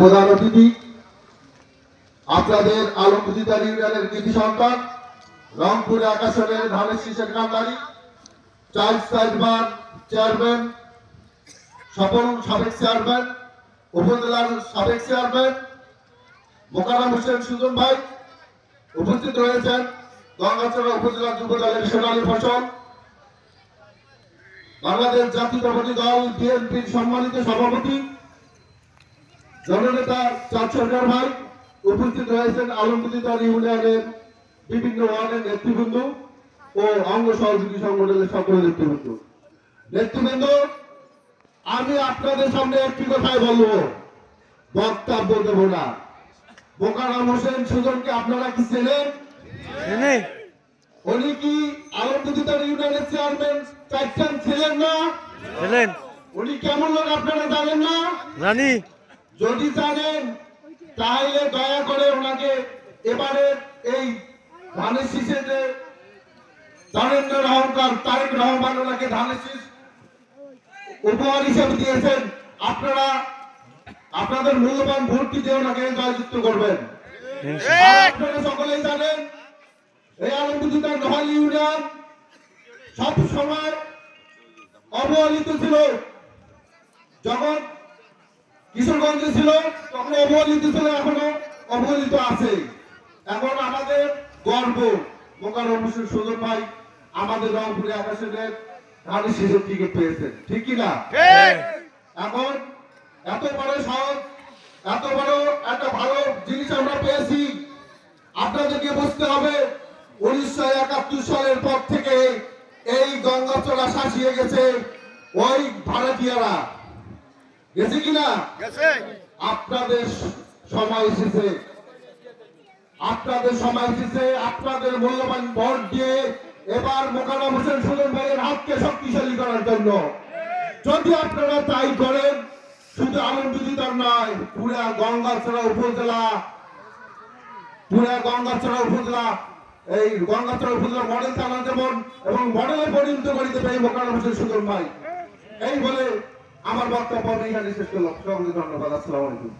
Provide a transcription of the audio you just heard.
প্রধান অতিথি আপনাদের আলমগীর ইউনিয়নের কৃতি সন্তান রংপুর আকাশনের ধানের শীষের কান্দারি চাইল্ড সাইডবার চেয়ারম্যান স্বপন সাবেক চেয়ারম্যান উপজেলার সাবেক চেয়ারম্যান মোকাররম হোসেন সুজন ভাই উপস্থিত রয়েছেন গঙ্গাচড়া উপজেলা যুব দলের সোনালী ফসল বাংলাদেশ জাতীয়তাবাদী দল বিএনপির সম্মানিত সভাপতি জননেতা চাঁদ সরকার ভাই উপস্থিত রয়েছেন আলমগীর ইউনিয়নের বিভিন্ন ওয়ার্ডের নেতৃবৃন্দ ও অঙ্গ সহযোগী সংগঠনের সকল নেতৃবৃন্দ আমি আপনাদের সামনে একটি কথাই বলবো, বক্তব্য দেব না। মোকাররম হোসেন সুজনকে আপনারা কি চেনেন? উনি কি আলমগীর ইউনিয়নের চেয়ারম্যান চাইছেন ছিলেন না? উনি কেমন লোক আপনারা জানেন না? জানি। যদি জানেন তাহলে দয়া করে ওনাকে এবারে এই ধানের শীষে যে ধরেন্দ্র রহমান তারেক রহমান ওনাকে ধানের শীষ উপহার হিসেবে দিয়েছেন, আপনারা আপনাদের মূল্যবান ভোটটি দিয়ে ওনাকে জয়যুক্ত করবেন। আপনারা সকলেই জানেন এই আলমগীর নোহালী ইউনিয়ন সব সময় অবহেলিত ছিল। যখন কিশোরগঞ্জে ছিল তখন অবহেলিত ছিল, এখনো অবহেলিত আছে। এখন আমাদের গর্ব মোকাররম হোসেন সুজন ভাই আমাদের রংপুরে আকাশনের ধানের শীষের টিকিট পেয়েছেন, ঠিক কিনা? এখন এত বড় সহজ, এত বড় একটা ভালো জিনিস আমরা পেয়েছি। আপনাদেরকে বুঝতে হবে 1971 সালের পর থেকে এই গঙ্গাচড়া শাসিয়ে গেছে ওই ভাড়াটিয়ারা, গেছে কিনা? আপনাদের সময় এসেছে, আপনাদের সময় এসেছে আপনাদের মূল্যবান ভোট দিয়ে এবার মোকাররম হোসেন সুজন ভাইয়ের হাতকে শক্তিশালী করার জন্য। যদি আপনারা তাই করেন, শুধু আলমগীর নয়, পুরা গঙ্গাচড়া উপজেলা এই গঙ্গাচড়া উপজেলা মডেল থানা যেমন এবং মডেলে পরিণত করে দেবে এই মোকাররম হোসেন সুজন ভাই। এই বলে আমার বক্তব্য এখানে শেষ করলাম। সকলকে ধন্যবাদ। আসসালামু আলাইকুম।